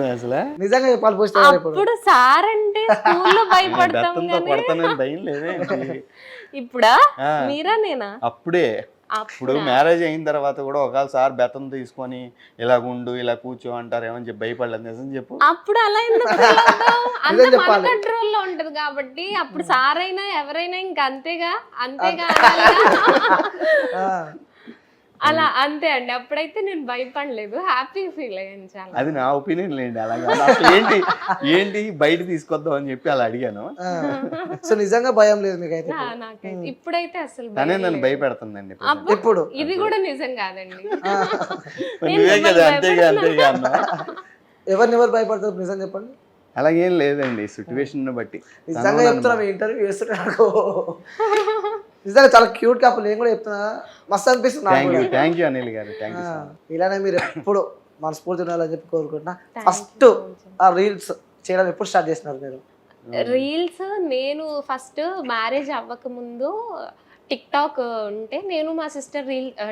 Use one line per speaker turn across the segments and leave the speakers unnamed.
అసలు
నిజంగా చెప్పాలి పోస్ట్
అప్పుడు సార్ అంటే స్కూల్లో భయపడతాం
బెత్తంతో
కానీ
కొడతానని భయం లేదే
ఇప్పుడా
ఆ.
మీరా నేనా
అప్పుడే ఇప్పుడు మ్యారేజ్ అయిన తర్వాత కూడా ఒకవేళ సార్ బెత్తం తీసుకొని ఇలా ఉండు ఇలా కూర్చో అంటారు ఏమని చెప్పి భయపడలేదు నిజం చెప్పు.
అప్పుడు అలా ఎందుకు feel అవుతాం? అంత మన కంట్రోల్లో ఉంటది కాబట్టి అప్పుడు సార్ అయినా ఎవరైనా ఇంకా అంతేగా అంతేగా అనాలిగా. అలా అంతే అండి. అప్పుడైతే నేను భయపడలేదు, హ్యాపీ ఫీల్ అయ్యాను చాలా.
అది నా ఒపీనియన్ లేండి. అలాగే అసలు ఏంటి ఏంటి బయట తీసుకొద్దాం అని చెప్పి అలా అడిగాను.
సో నిజంగా భయం లేదు మీకైతే
నాకైతే ఇప్పుడైతే అసలు
తనే
భయం
నన్ను
లేదు.
భయపెడుతుందండి
అబ్బో,
ఇప్పుడు
ఇది కూడా నిజం కాదండి.
నువ్వే కదా అంతేగా అంతేగా అన్నా.
ఎవరు భయపడతారు నిజం చెప్పండి.
అలాగేం లేదండి సిచ్యువేషన్ బట్టి.
నిజంగా చెప్తున్నా మీ ఇంటర్వ్యూ చేస్తుంటే నాకు నిజంగా చాలా క్యూట్ కపుల్. నేను కూడా చెప్తున్నా మస్తు అనిపిస్తుంది నాకు కూడా.
థ్యాంక్ యూ అనిల్ గారు. Thank you.
ఇలానే మీరు ఎప్పుడు మనస్ఫూర్తి ఉండాలని చెప్పి కోరుకుంటున్నా. ఫస్ట్ ఆ రీల్స్ చేయడం ఎప్పుడు స్టార్ట్ చేసినారు మీరు?
రీల్స్ నేను ఫస్ట్ మ్యారేజ్ అవ్వక ముందు టిక్ టాక్ ఉంటే నేను మా సిస్టర్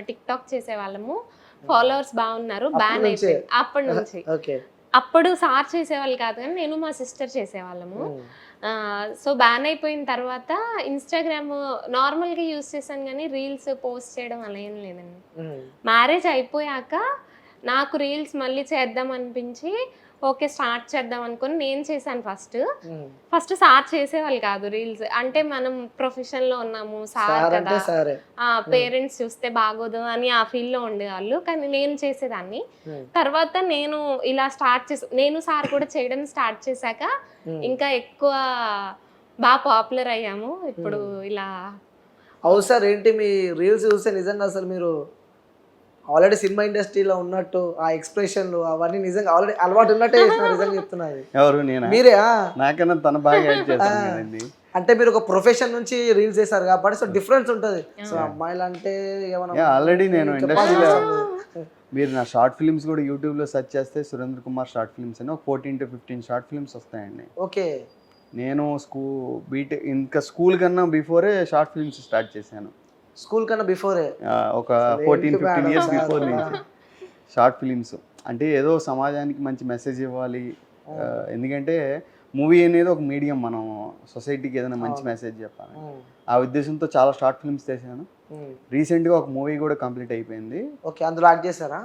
టిక్ టాక్ చేసేవాళ్ళము. ఫాలోవర్స్ బాగున్నారు, బ్యాన్ అయిపోయింది అప్పటి నుంచి.
ఓకే.
అప్పుడు సార్ చేసేవాళ్ళు కాదు కానీ నేను మా సిస్టర్ చేసేవాళ్ళము. సో బ్యాన్ అయిపోయిన తర్వాత ఇన్స్టాగ్రామ్ నార్మల్గా యూస్ చేశాను కానీ రీల్స్ పోస్ట్ చేయడం అలా ఏం లేదండి. మ్యారేజ్ అయిపోయాక నాకు రీల్స్ మళ్ళీ చేద్దాం అనిపించి ఓకే స్టార్ట్ చేద్దాం అనుకుని నేను చేశాను. ఫస్ట్ సార్ చేసేవాళ్ళు కాదు రీల్స్. అంటే మనం ప్రొఫెషన్ లో ఉన్నాము, సార్ కదా, పేరెంట్స్ చూస్తే బాగోదు అని ఆ ఫీల్ లో ఉండేవాళ్ళు. కానీ నేను చేసేదాన్ని. తర్వాత నేను ఇలా స్టార్ట్ నేను సార్ కూడా చేయడం స్టార్ట్ చేశాక ఇంకా ఎక్కువ బాగా పాపులర్ అయ్యాము. ఇప్పుడు ఇలా
అవు సార్. ఏంటి మీ రీల్స్ చూస్తే నిజంగా అసలు మీరు ఆల్రెడీ సినిమా ఇండస్ట్రీలో ఉన్నట్టు ఆ ఎక్స్ప్రెషన్లు అవన్నీ నిజంగా ఆల్రెడీ అలవాటు ఉన్నట్టే నిజంగా చెప్తున్నారు.
ఎవరు నేనా?
మీరే.
నాకన్నా తన బాగా యాక్ట్ చేస్తాను కదండి.
అంటే మీరు ఒక ప్రొఫెషన్ నుంచి రీల్స్ చేశారు కాబట్టి సో డిఫరెన్స్ ఉంటుంది. సో అమ్మాయిలు అంటే
ఆల్రెడీ నేను ఇండస్ట్రీలో మీరు నా షార్ట్ ఫిల్మ్స్ కూడా యూట్యూబ్లో సెర్చ్ చేస్తే సురేంద్ర కుమార్ షార్ట్ ఫిల్మ్స్ అని ఒక 14 to 15 షార్ట్ ఫిల్మ్స్ వస్తాయండి.
ఓకే.
నేను ఇంకా స్కూల్ కన్నా బిఫోరే షార్ట్ ఫిల్మ్స్ స్టార్ట్ చేశాను.
స్కూల్ కన్నా బిఫోరే
ఒక 14-15 ఇయర్స్ బిఫోర్ నుంచి షార్ట్ ఫిలిమ్స్. అంటే ఏదో సమాజానికి మంచి మెసేజ్ ఇవ్వాలి. ఎందుకంటే మూవీ అనేది ఒక మీడియం, మనం సొసైటీకి ఏదైనా మంచి మెసేజ్ చెప్పాలి. ఆ ఉద్దేశంతో చాలా షార్ట్ ఫిల్మ్స్ చేశాను. రీసెంట్గా ఒక మూవీ కూడా కంప్లీట్ అయిపోయింది.
ఓకే. అందులో యాక్ట్ చేశారా?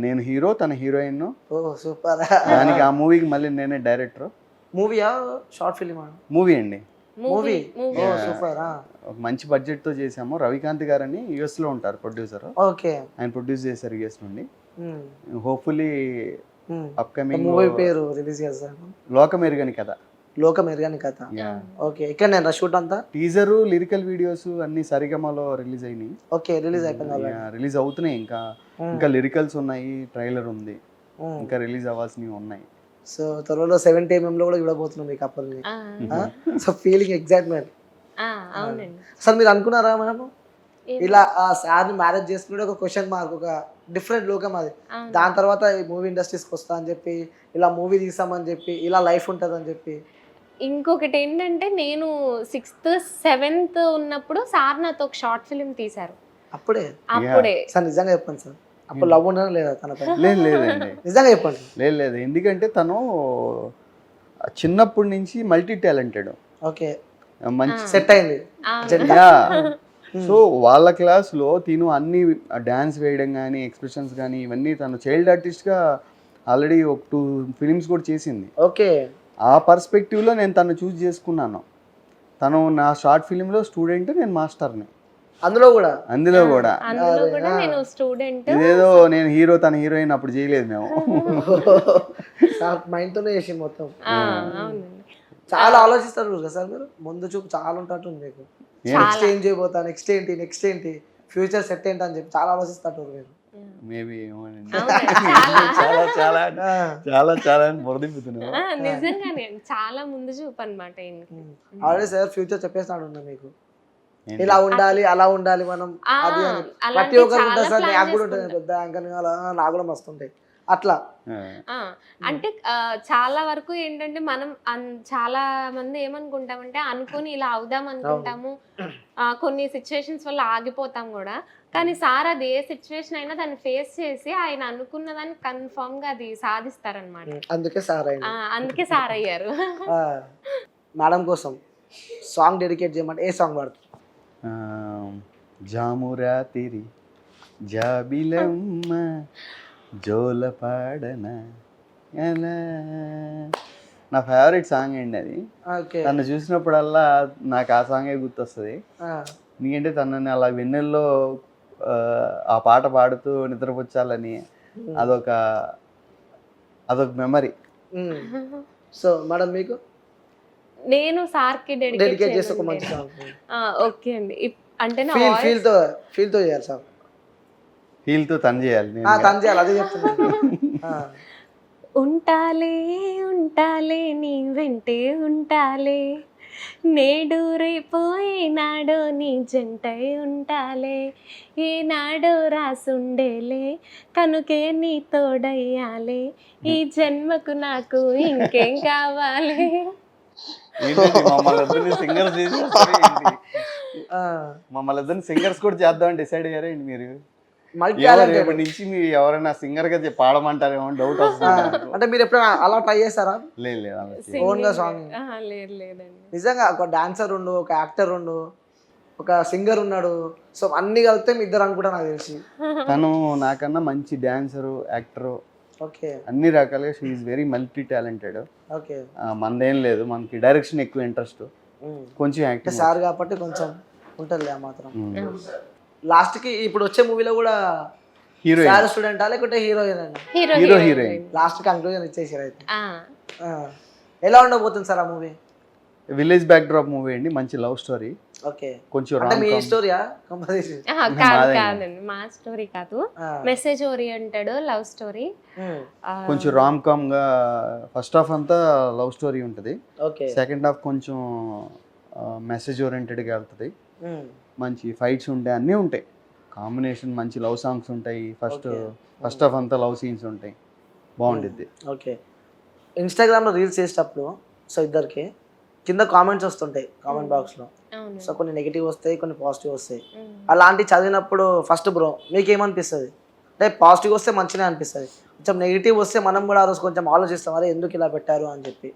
నేను హీరో, తన హీరోయిన్.
ఓ సూపర్.
దానికి ఆ మూవీకి మళ్ళీ నేనే డైరెక్టర్.
మూవీయా షార్ట్ ఫిలిమా?
మూవీ అండి.
మూవీ. ఓ సూపర్.
ఒక మంచి బడ్జెట్ తో చేసాము. రవికాంత్ గారు అని యుఎస్ లో ఉంటారు ప్రొడ్యూసర్.
ఓకే.
ఆయన ప్రొడ్యూస్ చేశారు యుఎస్ నుండి. హోప్ఫుల్లీ అప్కమింగ్
మూవీ పేరు రిలీజ్ చేస్తాను.
లోకమెరుగని కథ.
లోకమెరుగని కథ. ఓకే. ఇక్కడ నేను షూట్ అంతా
టీజర్, లిరికల్ వీడియోస్ అన్ని సరిగమలో రిలీజ్ అయినాయి.
ఓకే. రిలీజ్ అయిపోయింది.
రిలీజ్ అవుతున్నాయి. ఇంకా లిరికల్స్ ఉన్నాయి, ట్రైలర్ ఉంది, ఇంకా రిలీజ్ అవ్వాల్సినవి ఉన్నాయి.
సో త్వరలో 70 mm లో కూడా చూడబోతున్నాం మీ కపుల్ని. So feeling excitement. అసలు మీరు అనుకున్నారా మనము ఇలా సార్ని మ్యారేజ్ చేసుకుంటే ఒక క్వశ్చన్ మార్క్, ఒక డిఫరెంట్ లోకం అది. దాని తర్వాత ఈ మూవీ ఇండస్ట్రీస్కి వస్తా అని చెప్పి, ఇలా మూవీ తీసామని చెప్పి, ఇలా లైఫ్ ఉంటుంది అని చెప్పి.
ఇంకొకటి ఏంటంటే నేను 6th 7th ఉన్నప్పుడు సార్ నాతో ఒక షార్ట్ ఫిల్మ్ తీశారు.
అప్పుడే సార్ నిజంగా చెప్పండి సార్, అప్పుడు లవ్ ఉండడం లేదా తనపై?
లేదండి.
నిజంగా చెప్పండి.
లేదు. ఎందుకంటే తను చిన్నప్పటి నుంచి మల్టీ టాలెంటెడ్.
ఓకే.
మంచి
సెట్ అయింది.
సో వాళ్ళ క్లాస్లో తిను అన్ని డ్యాన్స్ వేయడం కానీ, ఎక్స్ప్రెషన్స్ కానీ, ఇవన్నీ తను చైల్డ్ ఆర్టిస్ట్గా ఆల్రెడీ ఒక 2 ఫిలిమ్స్ కూడా చేసింది.
ఓకే.
ఆ పర్స్పెక్టివ్లో నేను తను చూస్ చేసుకున్నాను. తను నా షార్ట్ ఫిలింలో స్టూడెంట్, నేను మాస్టర్ని.
అందులో కూడా
నేను స్టూడెంట్.
ఇదేదో నేను హీరో, తన హీరోయిన్ అప్పుడు చేయలేదు మేము.
మైండ్ తోనే చేసి మొత్తం. చాలా ఆలోచిస్తారు కదా సార్ మీరు, ముందు చూపు చాలా ఉంటట్టుంది మీకు. నెక్స్ట్ ఏం చేయబోతా, నెక్స్ట్ ఏంటి ఫ్యూచర్ సెట్ ఏంటి అని చెప్పి చాలా ఆలోచిస్తారు మీరు.
మేబీ చాలా బురదిప్పుతున్నావు.
నిజంగానే చాలా ముందు చూపు అన్నమాట.
ఆల్రెడీ సార్ ఫ్యూచర్ చెప్పేస్తాడు మీకు, ఇలా ఉండాలి, అలా ఉండాలి మనం. అది ప్రతి ఒక్కరు ఉంటుంది సార్. నాకు కూడా ఉంటుంది, పెద్ద యాంకర్ నాకు కూడా మస్తు ఉంటాయి అట్లా.
అంటే చాలా వరకు ఏంటంటే మనం చాలా మంది ఏమనుకుంటామంటే అనుకుని ఇలా అవుదాం అనుకుంటాము, కొన్ని సిచ్యువేషన్స్ వల్ల ఆగిపోతాం కూడా. కానీ సార్ అది ఏ సిచ్యువేషన్ అయినా దాన్ని ఫేస్ చేసి ఆయన అనుకున్న దాన్ని కన్ఫర్మ్ గా అది సాధిస్తారనమాట.
అందుకే సార్ అయింది.
అందుకే సార్ అయ్యారు.
మేడం కోసం సాంగ్ డెడికేట్ చేయమంటే ఏ సాంగ్ పాడుతుంది?
జామురా తిరి జాబిలమ్మ జోల పాడన ఎలా, నా ఫేవరెట్ సాంగ్ అండి అది.
ఓకే.
తను చూసినప్పుడల్లా నాకు ఆ సాంగే గుర్తొస్తుంది. ఎందుకంటే తనని అలా వెన్నెల్లో ఆ పాట పాడుతూ నిద్రపుచ్చాలని అదొక మెమరీ.
సో మేడం మీకు
నేను సార్కి
డెడికేట్ చేస్తే ఒక మంచి సాంగ్.
ఓకే అండి. అంటే నా
ఫీల్ తో చేయాలి సార్.
ఫీల్ తో తను చేయాలి,
తను చేయాలి, అదే చెప్తున్నాను.
ఉంటాలే ఉంటాలే నీ వెంటే ఉంటాలే, నేడు రేపు ఏనాడో నీ జంటై ఉంటాలే, ఏనాడో రాసుండేలే కనుకే నీ తోడయ్యాలే, ఈ జన్మకు నాకు ఇంకేం కావాలి.
మమ్మల్ని ఇద్దరిని సింగర్స్ చేసి మమ్మల్ని ఇద్దరిని సింగర్స్ కూడా చేద్దామని డిసైడ్ అయ్యారండి మీరు. రేపటి నుంచి మీరు ఎవరైనా సింగర్ గా పాడమంటారేమో డౌట్ వస్తుంది.
అంటే మీరు ఎప్పుడైనా అలా ట్రై చేస్తారా?
లేదు,
ఓన్ గా సాంగ్. నిజంగా ఒక డాన్సర్ ఉండు, ఒక యాక్టర్ ఉండు, ఒక సింగర్ ఉన్నాడు, సో అన్ని కలిపితే మీ ఇద్దరు అనుకుంటా నాకు తెలిసి.
తను నాకన్నా మంచి డాన్సరు, యాక్టరు,
ఓకే,
అన్ని రకాలుగా she is very multi talented.
Okay.
మనదేం లేదు, మనకి డైరెక్షన్ ఎక్కువ ఇంట్రెస్ట్, కొంచెం యాక్టింగ్
సార్ కాబట్టి కొంచెం ఉంటుంది ఆ మాత్రం. లాస్ట్ కి ఇప్పుడు వచ్చే మూవీలో కూడా హీరోయిన్ స్టూడెంట్ లేకుంటే హీరోయిన్ లాస్ట్ కంక్లూజన్ ఇచ్చేసారు అయితే. ఎలా ఉండబోతుంది సార్ ఆ movie?
Village back drop movie అండి, మంచి లవ్ స్టోరీ.
ఓకే.
కొంచెం
అంటే మీ స్టోరీయా?
కాదండి, మా స్టోరీ కాదు, మెసేజ్ ఓరియంటెడ్ లవ్ స్టోరీ.
కొంచెం రామ్ కామ్ గా ఫస్ట్ హాఫ్ అంతా లవ్ స్టోరీ ఉంటుంది, సెకండ్ హాఫ్ కొంచెం మెసేజ్ ఓరియంటెడ్ గా వెళ్తుంది. మంచి ఫైట్స్ ఉంటాయి, అన్నీ ఉంటాయి, కాంబినేషన్ మంచి లవ్ సాంగ్స్ ఉంటాయి. ఫస్ట్ హాఫ్ అంతా లవ్ సీన్స్ ఉంటాయి, బాగుంటుంది.
ఓకే. ఇన్స్టాగ్రామ్లో రీల్స్ చేసేటప్పుడు సో ఇద్దరికి కింద కామెంట్స్ వస్తుంటాయి కామెంట్ బాక్స్లో. సో కొన్ని నెగిటివ్ వస్తాయి, కొన్ని పాజిటివ్ వస్తాయి. అలాంటి చదివినప్పుడు ఫస్ట్ బ్రో మీకు ఏమనిపిస్తుంది? అంటే పాజిటివ్ వస్తే మంచిగా అనిపిస్తుంది, కొంచెం నెగిటివ్ వస్తే మనం కూడా ఆ రోజు కొంచెం ఆలోచిస్తాం, అరే ఎందుకు ఇలా పెట్టారు అని చెప్పి.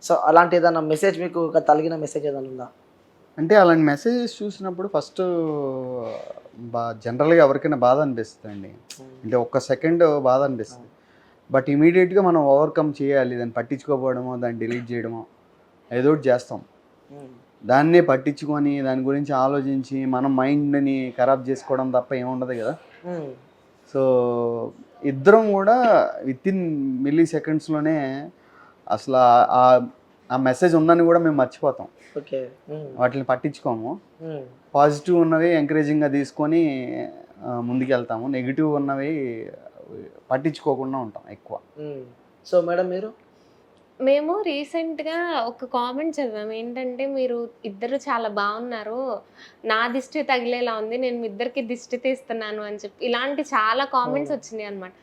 సో అలాంటి ఏదైనా మెసేజ్ మీకు తగిలిన మెసేజ్ ఏదైనా ఉందా?
అంటే అలాంటి మెసేజెస్ చూసినప్పుడు ఫస్ట్ జనరల్గా ఎవరికైనా బాధ అనిపిస్తుంది అండి, అంటే ఒక్క సెకండ్ బాధ అనిపిస్తుంది. బట్ ఇమీడియట్గా మనం ఓవర్కమ్ చేయాలి, దాన్ని పట్టించుకోకపోవడమో దాన్ని డిలీట్ చేయడమో ఏదో ఒకటి చేస్తాం. దాన్నే పట్టించుకొని దాని గురించి ఆలోచించి మనం మైండ్ని ఖరాబ్ చేసుకోవడం తప్ప ఏముండదు కదా. సో ఇద్దరం కూడా విత్ ఇన్ మిల్లీ సెకండ్స్లోనే అసలు ఆ మెసేజ్ ఉందని కూడా మేము మర్చిపోతాం, వాటిని పట్టించుకోము. పాజిటివ్ ఉన్నవి ఎంకరేజింగ్గా తీసుకొని ముందుకెళ్తాము, నెగిటివ్ ఉన్నవి పట్టించుకోకుండా ఉంటాం ఎక్కువ.
సో మేడం
మేము రీసెంట్గా ఒక కామెంట్ చదివాము, ఏంటంటే మీరు ఇద్దరు చాలా బాగున్నారు, నా దిష్టి తగిలేలా ఉంది, నేను మీ ఇద్దరికి దిష్టి తీస్తున్నాను అని చెప్పి ఇలాంటి చాలా కామెంట్స్ వచ్చినాయి అనమాట.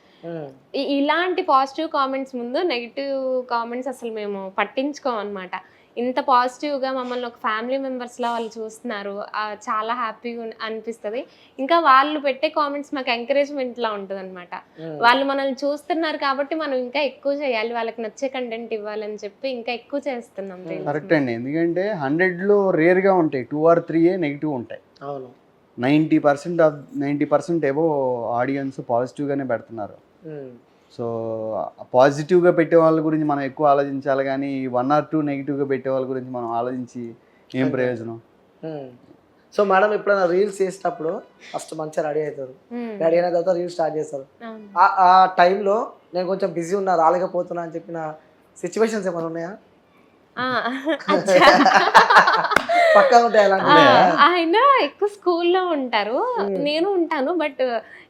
ఇలాంటి పాజిటివ్ కామెంట్స్ ముందు నెగిటివ్ కామెంట్స్ అసలు మేము పట్టించుకోమన్నమాట. ఇంత పాజిటివ్గా మమ్మల్ని ఒక ఫ్యామిలీ మెంబర్స్లా వాళ్ళు చూస్తున్నారు, చాలా హ్యాపీగా అనిపిస్తుంది. ఇంకా వాళ్ళు పెట్టే కామెంట్స్ మాకు ఎంకరేజ్మెంట్లా ఉంటుంది అనమాట. వాళ్ళు మనల్ని చూస్తున్నారు కాబట్టి మనం ఇంకా ఎక్కువ చేయాలి, వాళ్ళకి నచ్చే కంటెంట్ ఇవ్వాలని చెప్పి ఇంకా ఎక్కువ చేస్తున్నాం.
కరెక్ట్ అండి, ఎందుకంటే 100లో రేర్గా ఉంటాయి 2 or 3 నెగిటివ్ ఉంటాయి. 90% ఏవో ఆడియన్స్ పాజిటివ్గానే పెడుతున్నారు. సో పాజిటివ్గా పెట్టే వాళ్ళ గురించి మనం ఎక్కువ ఆలోచించాలి, కానీ 1 or 2 నెగిటివ్గా పెట్టే వాళ్ళ గురించి మనం ఆలోచించి ఏం ప్రయోజనం.
సో మేడం ఎప్పుడైనా రీల్స్ చేసేటప్పుడు ఫస్ట్ మంచిగా రెడీ అవుతారు, రెడీ అయిన తర్వాత రీల్స్ స్టార్ట్ చేస్తారు. ఆ టైంలో నేను కొంచెం బిజీ ఉన్నా రాలేకపోతున్నా అని చెప్పిన సిచ్యువేషన్స్ ఏమైనా ఉన్నాయా? పక్కా ఉంటాయి అలాంటి.
ఆయన ఎక్కువ స్కూల్లో ఉంటారు, నేను ఉంటాను, బట్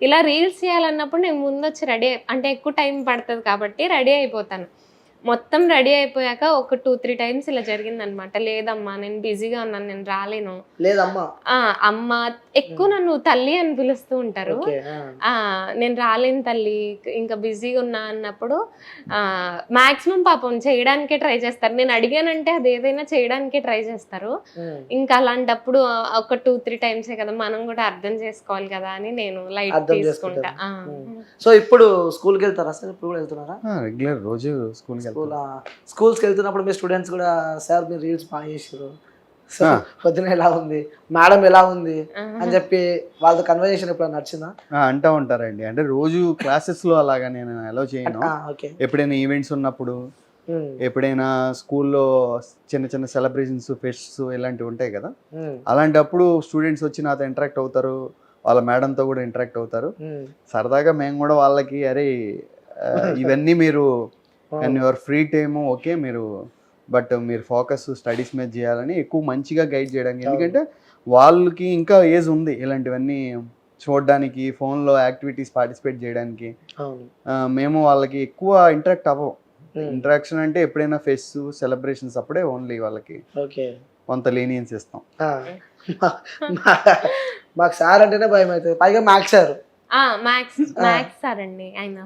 ఇలా రీల్స్ చేయాలన్నప్పుడు నేను ముందు వచ్చి రెడీ, అంటే ఎక్కువ టైం పడుతుంది కాబట్టి రెడీ అయిపోతాను. మొత్తం రెడీ అయిపోయాక ఒక 2-3 టైమ్స్ ఇలా జరిగింది అనమాట. లేదమ్మా నేను బిజీగా ఉన్నాను, నేను రాలేను.
లేదమ్మా.
అమ్మ ఎక్కువ నన్ను తల్లి అని పిలుస్తూ ఉంటారు.
ఓకే.
నేను రాలేను తల్లి, ఇంకా బిజీగా ఉన్నా అన్నప్పుడు మాక్సిమం పాపం చేయడానికే ట్రై చేస్తారు. నేను అడిగానంటే అది ఏదైనా చేయడానికే ట్రై చేస్తారు. ఇంకా అలాంటప్పుడు ఒక 2-3 టైమ్సే కదా, మనం కూడా అర్థం చేసుకోవాలి కదా అని నేను లైట్
అర్థం
తీసుకుంటా.
సో ఇప్పుడు స్కూల్కి వెళ్తారా సార్? ఇప్పుడు కూడా వెళ్తున్నారా?
రెగ్యులర్ రోజు స్కూల్కి
స్కూల్స్కి వెళ్తున్నప్పుడు మీ స్టూడెంట్స్ కూడా సార్ మీరు రీల్స్ బాగా చేసారు, సో పొద్దున ఎలా ఉంది మేడం ఎలా ఉంది అని చెప్పి వాళ్ళతో కన్వర్జేషన్ ఎప్పుడైనా నచ్చిందా?
అంటూ ఉంటారండి. అంటే రోజు క్లాసెస్లో అలాగా నేను అలౌ చేయను.
ఓకే.
ఎప్పుడైనా ఈవెంట్స్ ఉన్నప్పుడు, ఎప్పుడైనా స్కూల్లో చిన్న చిన్న సెలబ్రేషన్స్, ఫెస్ట్స్ ఇలాంటివి ఉంటాయి కదా, అలాంటప్పుడు స్టూడెంట్స్ వచ్చి నాతో ఇంటరాక్ట్ అవుతారు, వాళ్ళ మేడంతో కూడా ఇంటరాక్ట్ అవుతారు. సరదాగా మేము కూడా వాళ్ళకి అరే ఇవన్నీ మీరు and your free time okay మీరు, బట్ మీరు ఫోకస్ స్టడీస్ మీద చేయాలని ఎక్కువ మంచిగా గైడ్ చేయడానికి. ఎందుకంటే వాళ్ళకి ఇంకా ఏజ్ ఉంది ఇలాంటివన్నీ చూడడానికి, ఫోన్లో యాక్టివిటీస్ పార్టిసిపేట్ చేయడానికి. మేము వాళ్ళకి ఎక్కువ ఇంటరాక్ట్ అవ్వం. ఇంటరాక్షన్ అంటే ఎప్పుడైనా ఫెస్ట్ సెలబ్రేషన్స్ అప్పుడే ఓన్లీ వాళ్ళకి కొంత లీనియన్స్ ఇస్తాం.
మాకు సార్ అంటేనే భయం అవుతుంది, పైగా మ్యాథ్స్ సార్.
మ్యాథ్స్ సార్ అండి ఆయన.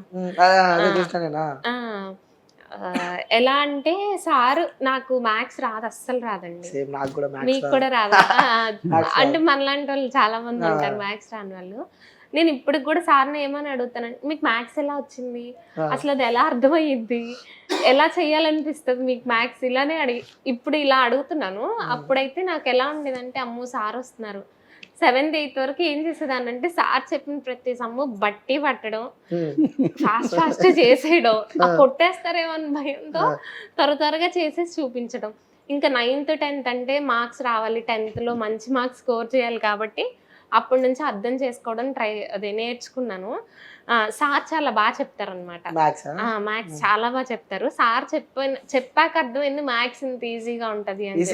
ఎలా అంటే సార్ నాకు మ్యాథ్స్ రాదు, అస్సలు రాదండి. మీకు కూడా రాదా? అంటే మనలాంటి వాళ్ళు చాలా మంది ఉంటారు మ్యాథ్స్ రాని వాళ్ళు. నేను ఇప్పటికి కూడా సార్ని ఏమని అడుగుతానంటే మీకు మ్యాథ్స్ ఎలా వచ్చింది, అసలు అది ఎలా అర్థమయ్యిద్ది, ఎలా చెయ్యాలనిపిస్తుంది మీకు మ్యాథ్స్, ఇలానే ఇప్పుడు ఇలా అడుగుతున్నాను. అప్పుడైతే నాకు ఎలా ఉండేదంటే అమ్మో సార్ వస్తున్నారు, 7th 8th వరకు ఏం చేసేదాన్ని అంటే సార్ చెప్పిన ప్రతి సమ్ము బట్టి పట్టడం, ఫాస్ట్ చేసేయడం, కొట్టేస్తారేమో అని భయంతో త్వరగా చేసేసి చూపించడం. ఇంకా 9th 10th అంటే మార్క్స్ రావాలి, 10th లో మంచి మార్క్స్ స్కోర్ చేయాలి కాబట్టి అప్పటి నుంచి అర్థం చేసుకోవడం నేర్చుకున్నాను. సార్ చాలా బాగా చెప్తారు అనమాట. మ్యాథ్స్ చాలా బాగా చెప్తారు. సార్ చెప్పాక అర్థమైంది మ్యాథ్స్ ఇంత ఈజీగా ఉంటది అని.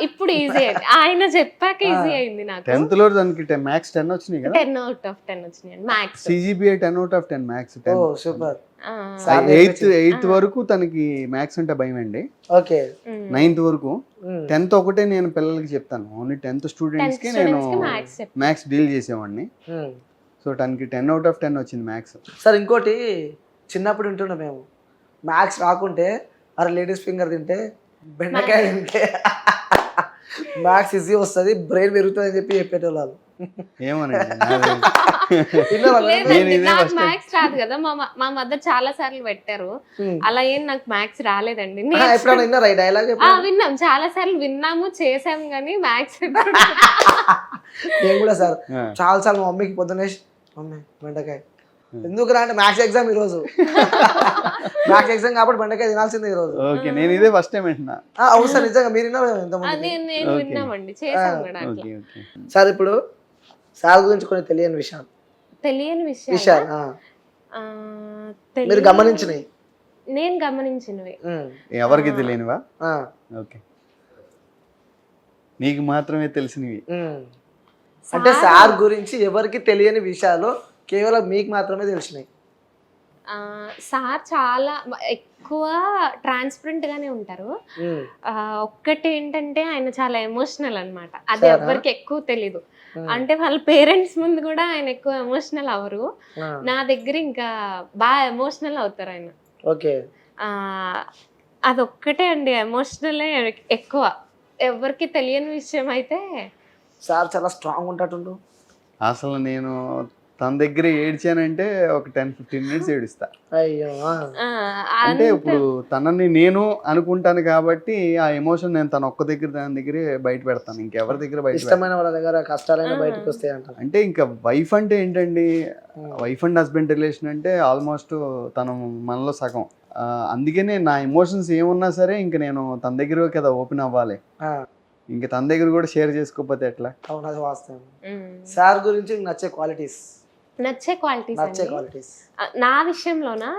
ఇప్పుడు ఈజీ అయింది, ఆయన చెప్పాక ఈజీ అయింది నాకు.
10th లో దానికి మ్యాథ్స్ 10 వచ్చినాయి కదా,
10 out of 10 వచ్చినాయి maths.
CGPA 10 out of 10 maths.
Super.
8th వరకు తనకి మ్యాథ్స్ అంటే భయం అండి.
ఓకే.
9th వరకు. 10th ఒకటే నేను పిల్లలకి చెప్తాను, ఓన్లీ 10th స్టూడెంట్స్ కి నేను మ్యాథ్స్ డీల్ చేసేవాడిని. సో తనకి 10 out of 10 వచ్చింది మ్యాథ్స్.
సార్ ఇంకోటి, చిన్నప్పుడు వింటున్నాం మేము, మ్యాథ్స్ రాకుంటే అరే లేడీస్ ఫింగర్ తింటే బెండకాయ తింటే మ్యాథ్స్ ఈజీ వస్తుంది, బ్రెయిన్ పెరుగుతుంది అని చెప్పి చెప్పేటోళ్ళు.
మ్యాథ్స్ రాదు కదా, మా మదర్ చాలా సార్లు పెట్టారు, అలా ఏం నాకు మ్యాథ్స్ రాలేదండి. విన్నాం, చాలా సార్లు విన్నాము, చేసాము, కానీ మ్యాథ్స్
నేను కూడా సార్ చాలా సార్లు మా మమ్మీకి పొద్దున్నే మమ్మీ బెండకాయ ఎందుకు రా అంటే మ్యాథ్స్ ఎగ్జామ్ ఈ రోజు, మ్యాథ్స్ ఎగ్జామ్ కాబట్టి బెండకాయ తినాల్సిందే ఈ రోజు.
నేను ఇదే ఫస్ట్ టైం వింటున్నా.
అవును సార్, నిజంగా మీరు
విన్నామండి, చేసాం కూడా.
సార్ ఇప్పుడు సార్ గురించి కొన్ని తెలియని విషయాలు మీరు గమనించినవి,
నేను గమనించినవి
ఎవరికి తెలియనివా? ఓకే, నీకు మాత్రమే తెలిసినవి.
అంటే సార్ గురించి ఎవరికి తెలియని విషయాలు కేవలం మీకు మాత్రమే తెలిసినాయి.
సార్ చాలా ఎక్కువ ట్రాన్స్పరెంట్ గానే ఉంటారు. ఒక్కటి ఏంటంటే ఆయన చాలా ఎమోషనల్ అన్నమాట, అది ఎవరికి ఎక్కువ తెలీదు. అంటే వాళ్ళ పేరెంట్స్ ముందు కూడా ఆయన ఎక్కువ ఎమోషనల్ అవరు, నా దగ్గర ఇంకా బాగా ఎమోషనల్ అవుతారు ఆయన.
ఓకే.
అదొక్కటే అండి, ఎమోషనలే ఎక్కువ. ఎవరికి తెలియని విషయం అయితే
సార్ చాలా స్ట్రాంగ్ ఉంటాడు.
అసలు నేను తన దగ్గర ఏడ్చానంటే ఒక 10-15 minutes ఏడుస్తా.
అయ్యో.
అంటే ఇప్పుడు తనని నేను అనుకుంటాను కాబట్టి ఆ ఎమోషన్ నేను తన ఒక్క దగ్గర దాని దగ్గరే బయట పెడతాను, ఇంకెవరి దగ్గర బయట.
ఇష్టమైన వాళ్ళ దగ్గర కష్టాలైనా బయటకు వస్తాయి అంట.
అంటే ఇంకా వైఫ్ అంటే ఏంటండి, వైఫ్ అండ్ హస్బెండ్ రిలేషన్ అంటే ఆల్మోస్ట్ తను మనలో సగం. అందుకనే నా ఎమోషన్స్ ఏమున్నా సరే ఇంక నేను తన దగ్గర కదా ఓపెన్ అవ్వాలి, ఇంకా తన దగ్గర కూడా షేర్ చేసుకోకపోతే ఎట్లా.
అవును, అది వాస్తవం. సార్ గురించి నచ్చే క్వాలిటీస్
నా విషయంలోనా?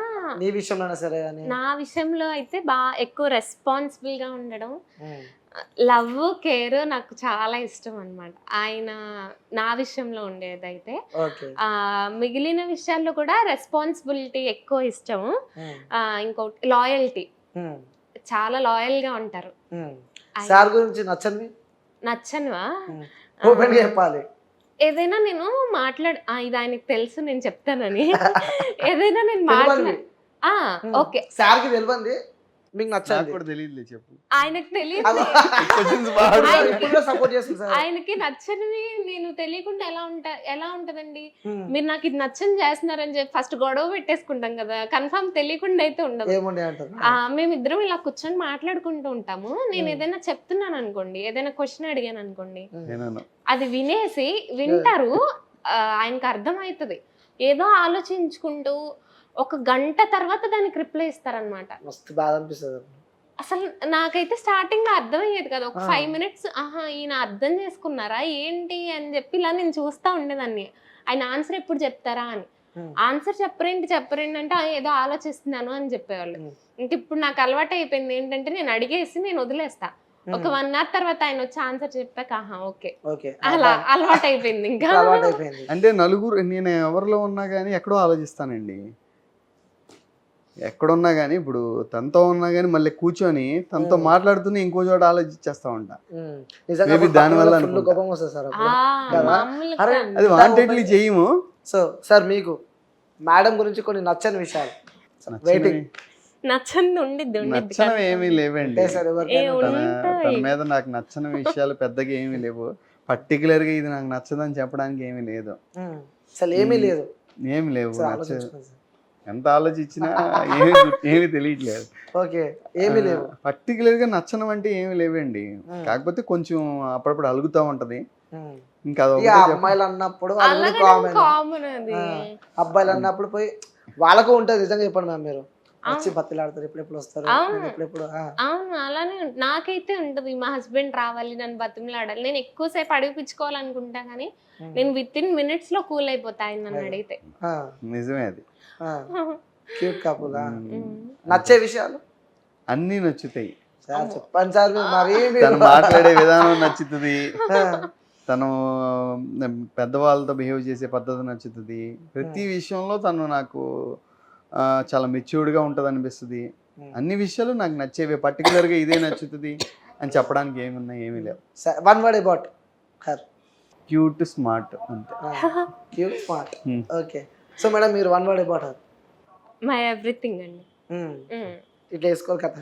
నీ విషయంలోనా సరే?
నా విషయంలో అయితే బాగా ఎక్కువ రెస్పాన్సిబుల్ గా ఉండడం, లవ్ కేర్ నాకు చాలా ఇష్టం అన్నమాట. ఆయన నా విషయంలో ఉండేదైతే.
ఓకే.
మిగిలిన విషయాల్లో కూడా రెస్పాన్సిబిలిటీ ఎక్కువ ఇష్టము. ఇంకోటి లాయల్టీ, చాలా లాయల్ గా ఉంటారు.
సార్ గురించి నచ్చండి
నచ్చనివా?
ఓపెన్ చెప్పాలి.
ఏదైనా నేను ఇది ఆయనకి తెలుసు నేను చెప్తానని. ఏదైనా నేను
తెలియంది.
ఓకే,
సార్కి తెలియంది మీకు నచ్చండి.
కూడా తెలియదులే చెప్పు.
ఆయనకు తెలియదు.
సపోర్ట్ చేస్తుంది సార్.
ఆయనకి నచ్చనివి నేను తెలియకుండా ఎలా ఉంటదండి? మీరు నాకు ఇది నచ్చని చేస్తున్నారని చెప్పి ఫస్ట్ గొడవ పెట్టేసుకుంటాం కదా, కన్ఫర్మ్ తెలియకుండా అయితే ఉండదు.
ఏముండే అంటారు?
మేమిద్దరం ఇలా కూర్చొని మాట్లాడుకుంటూ ఉంటాము. నేను ఏదైనా చెప్తున్నాను అనుకోండి, ఏదైనా క్వశ్చన్ అడిగాను అనుకోండి, అది వింటారు. ఆయనకు అర్థమవుతుంది. ఏదో ఆలోచించుకుంటూ ఒక గంట తర్వాత దానికి రిప్లై ఇస్తారనమాట.
మస్తు బాధ అనిపిస్తుంది.
అసలు నాకైతే స్టార్టింగ్ లో అర్థమయ్యేది కదా. ఒక 5 minutes ఈయన అర్థం చేసుకున్నారా ఏంటి అని చెప్పి ఇలా నేను చూస్తా ఉండేదాన్ని. ఆయన ఆన్సర్ ఎప్పుడు చెప్తారా అని. ఆన్సర్ చెప్పరేంటి అంటే ఏదో ఆలోచిస్తున్నాను అని చెప్పేవాళ్ళు. ఇంక ఇప్పుడు నాకు అలవాటు అయిపోయింది ఏంటంటే నేను అడిగేసి నేను వదిలేస్తా. ఒక 1 hour తర్వాత ఆయన వచ్చి ఆన్సర్ చెప్పాక ఓకే అలా అలవాటు అయిపోయింది. ఇంకా
అంటే నలుగురు నేను ఎవరిలో ఉన్నా కానీ ఎక్కడో ఆలోచిస్తానండి. ఎక్కడున్నా కానీ ఇప్పుడు తనతో ఉన్నా కానీ మళ్ళీ కూర్చొని తనతో మాట్లాడుతూనే ఇంకో చోట ఆలోచించేస్తా ఉంటా. మేబీ దానివల్ల అది వాంటెడ్లీ చేయము.
సో సార్ మీకు మేడం గురించి కొన్ని నచ్చని విషయాలు
నచ్చనివి ఏమీ లేవండి. తన మీద నాకు నచ్చని విషయాలు పెద్దగా ఏమీ లేవు. పర్టికులర్ గా ఇది నాకు నచ్చదని చెప్పడానికి ఏమీ లేదు.
అసలు ఏమీ లేదు.
ఏమి లేవు. ఎంత ఆలోచించినా ఏమి తెలియట్లేదు. పర్టికులర్ గా నచ్చనం అంటే ఏమి లేవండి. కాకపోతే కొంచెం అప్పుడప్పుడు అలుగుతా ఉంటది. ఇంకా
అమ్మాయిలు అన్నప్పుడు అబ్బాయిలు అన్నప్పుడు పోయి వాళ్ళకు ఉంటది. నిజంగా చెప్పండి మ్యామ్, మీరు వచ్చి బతిలాడతారు, ఎప్పుడెప్పుడు వస్తారు, ఎప్పుడెప్పుడు.
అవును, అలానే నాకైతే ఉంటది. మా హస్బెండ్ రావాలి, నన్ను బతిమలాడాలి. నేను ఎక్కువసేపు అడిగిపించుకోవాలనుకుంటా కానీ నేను within minutes లో కూల్ అయిపోతా ఆయన నన్ను అడిగితే.
నిజమే అది.
Cute couple. నచ్చే విషయాలు
అన్ని నచ్చుతాయి.
చెప్పండి సార్.
తను మాట్లాడే విధానం నచ్చుతుంది, తను పెద్దవాళ్ళతో బిహేవ్ చేసే పద్ధతి నచ్చుతుంది. ప్రతి విషయంలో తను నాకు చాలా మెచ్యూర్డ్గా ఉంటుంది అనిపిస్తుంది. అన్ని విషయాలు నాకు నచ్చేవి. పర్టికులర్గా ఇదే నచ్చుతుంది అని చెప్పడానికి ఏమీ లేవు.
One word about her.
Cute, smart, అంతే.
Cute, smart. Okay. So madam మీరు one word about her.
My everything అండి.
ఇట్లా వేసుకోవాలి కదా.